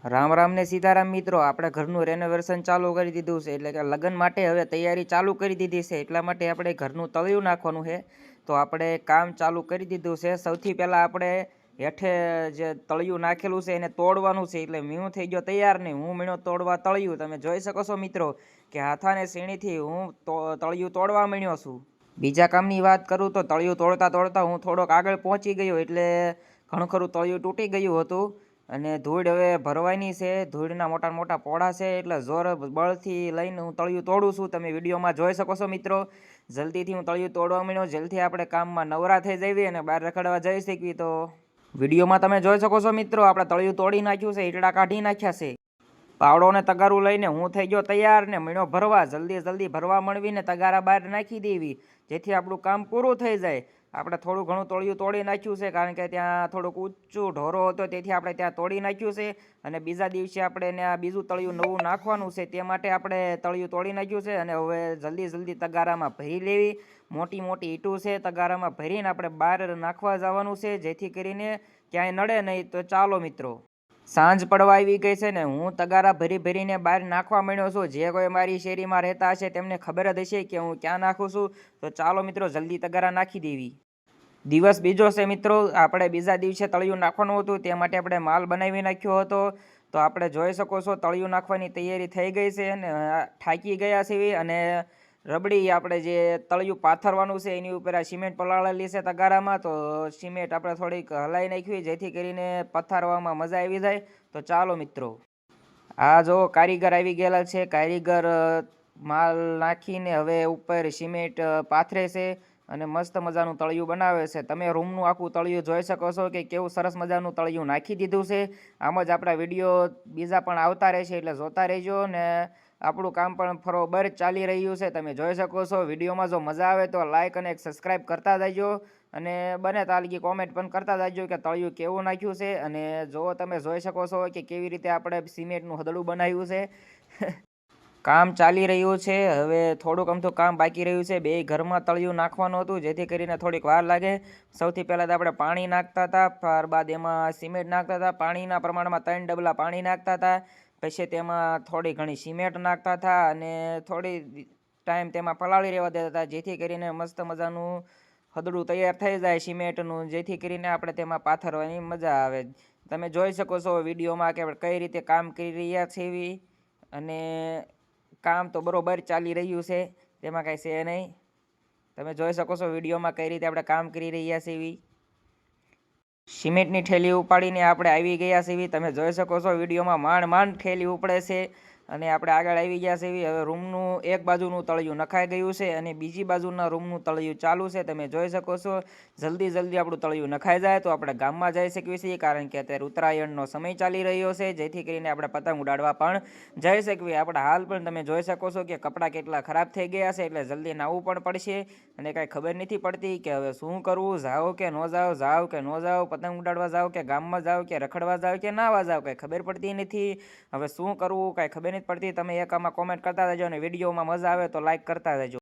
રામ રામ ને સીતારામ મિત્રો, આપણે ઘરનું રેનોવેશન ચાલુ કરી દીધું છે. એટલે કે લગ્ન માટે હવે તૈયારી ચાલુ કરી દીધી છે. એટલા માટે આપણે ઘરનું તળિયું નાખવાનું છે. તો આપણે કામ ચાલુ કરી દીધું છે. સૌથી પહેલાં આપણે હેઠે જે તળિયું નાખેલું છે એને તોડવાનું છે. એટલે મીણું થઈ ગયો તૈયાર નહીં, હું મીણો તોડવા તળિયું. તમે જોઈ શકો છો મિત્રો કે હાથાને સીણીથી હું તળિયું તોડવા માંડ્યો છું. બીજા કામની વાત કરું તો તળિયું તોડતા તોડતા હું થોડોક આગળ પહોંચી ગયો, એટલે ઘણું ખરું તળિયું તૂટી ગયું હતું. અને ધૂળ હવે ભરવાની છે. ધૂળના મોટા મોટા પોળા છે, એટલે જોર બળથી લઈને હું તળિયું તોડું છું. તમે વિડીયોમાં જોઈ શકો છો મિત્રો. જલ્દીથી હું તળિયું તોડવા માંડ્યો, જલ્દીથી આપણે કામમાં નવરા થઈ જઈએ અને બહાર રખડવા જઈ શકીએ. તો વિડીયોમાં તમે જોઈ શકો છો મિત્રો, આપણે તળિયું તોડી નાખ્યું છે, ઈટડા કાઢી નાખ્યા છે. પાવડો ને તગારું લઈને હું થઈ ગયો તૈયાર ને મીણો ભરવા. જલ્દી ભરવા મળવીને તગારા બહાર નાખી દેવી, જેથી આપણું કામ પૂરું થઈ જાય. આપણે થોડું ઘણું તળિયું તોડી નાખ્યું છે, કારણ કે ત્યાં થોડુંક ઊંચું ઢોરો હતો, તેથી આપણે ત્યાં તોડી નાખ્યું છે. અને બીજા દિવસે આપણે ત્યાં બીજું તળિયું નવું નાખવાનું છે, તે માટે આપણે તળિયું તોડી નાખ્યું છે. અને હવે જલ્દી તગારામાં ભરી લેવી. મોટી મોટી ઈંટું છે, તગારામાં ભરીને આપણે બહાર નાખવા જવાનું છે, જેથી કરીને ક્યાંય નડે નહીં. તો ચાલો મિત્રો, સાંજ પડવા આવી ગઈ છે ને હું તગારા ભરીને બહાર નાખવા માંડ્યો છું. જે કોઈ મારી શેરીમાં રહેતા હશે તેમને ખબર જ હશે કે હું ક્યાં નાખું છું. તો ચાલો મિત્રો, જલ્દી તગારા નાખી દેવી. દિવસ બીજો છે મિત્રો, આપણે બીજા દિવસે તળિયું નાખવાનું હતું, તે માટે આપણે માલ બનાવી નાખ્યો હતો. તો આપણે જોઈ શકો છો તળિયું નાખવાની તૈયારી થઈ ગઈ છે અને થાકી ગયા છે. અને રબડી આપણે જે તળિયું પાથરવાનું છે એની ઉપર આ સિમેન્ટ પલાળેલી છે તગારામાં. તો સિમેન્ટ આપણે થોડીક હલાવી નાખવી, જેથી કરીને પથારવામાં મજા આવી જાય. તો ચાલો મિત્રો, આ જો કારીગર આવી ગયેલા છે. કારીગર માલ નાખીને હવે ઉપર સિમેન્ટ પાથરે છે અને મસ્ત મજાનું તળિયું બનાવે છે. તમે રૂમનું આખું તળિયું જોઈ શકો છો કે કેવું સરસ મજાનું તળિયું નાખી દીધું છે. આમ જ આપણા વિડીયો બીજા પણ આવતા રહેશે, એટલે જોતા રહેજો. ને આપણું કામ પણ બરોબર ચાલી રહ્યું છે, તમે જોઈ શકો છો. વિડીયોમાં જો મજા આવે તો લાઇક અને સબસ્ક્રાઈબ કરતા જજો, અને બને તાલગી કોમેન્ટ પણ કરતા જજો કે તળિયું કેવું નાખ્યું છે. અને જો તમે જોઈ શકો છો કે કેવી રીતે આપણે સિમેન્ટનું હદડું બનાવ્યું છે. કામ ચાલી રહ્યું છે. હવે થોડુંક અમથું કામ બાકી રહ્યું છે. બે ઘરમાં તળિયું નાખવાનું હતું, જેથી કરીને થોડીક વાર લાગે. સૌથી પહેલાં તો આપણે પાણી નાખતા હતા, ત્યારબાદ એમાં સિમેન્ટ નાખતા હતા. પાણીના પ્રમાણમાં 3 ડબલા પાણી નાખતા હતા. પછી તેમાં થોડી ઘણી સિમેન્ટ નાખતા હતા અને થોડી ટાઈમ તેમાં પલાળી રહેવા દેતા હતા, જેથી કરીને મસ્ત મજાનું હદડું તૈયાર થઈ જાય સિમેન્ટનું, જેથી કરીને આપણે તેમાં પાથરવાની મજા આવે. તમે જોઈ શકો છો વિડીયોમાં કે કઈ રીતે કામ કરી રહ્યા છીએ. અને કામ તો બરોબર ચાલી રહ્યું છે, તેમાં કાંઈ છે નહીં. તમે જોઈ શકો છો વિડીયોમાં કઈ રીતે આપણે કામ કરી રહ્યા છીએ. સિમેન્ટની ઠેલી ઉપાડીને આપણે આવી ગયા છીએ. તમે જોઈ શકો છો વિડીયોમાં માંડ ઠેલી ઉપડે છે. અને આપણે આગળ આવી ગયા છીએ. હવે રૂમનું એક બાજુનું તળિયું નખાઈ ગયું છે અને બીજી બાજુના રૂમનું તળિયું ચાલુ છે. તમે જોઈ શકો છો. જલ્દી આપણું તળિયું નખાઈ જાય તો આપણે ગામમાં જઈ શકીએ છીએ, કારણ કે અત્યારે ઉત્તરાયણનો સમય ચાલી રહ્યો છે, જેથી કરીને આપણે પતંગ ઉડાડવા પણ જઈ શકીએ. આપણા હાલ પણ તમે જોઈ શકો છો કે કપડાં કેટલા ખરાબ થઈ ગયા છે, એટલે જલ્દી નાહવું પણ પડશે. અને કાંઈ ખબર નથી પડતી કે હવે શું કરવું, જાઓ કે ન જાઓ, જાઓ કે ન જાઓ, પતંગ ઉડાડવા જાઓ કે ગામમાં જાઓ કે રખડવા જાઓ કે નાહવા જાઓ, કાંઈ ખબર પડતી નથી. હવે શું કરવું કાંઈ ખબર નથી પડતી. તમે એક આમાં કોમેન્ટ કરતા જજો અને વિડીયોમાં મજા આવે તો લાઈક કરતા જજો.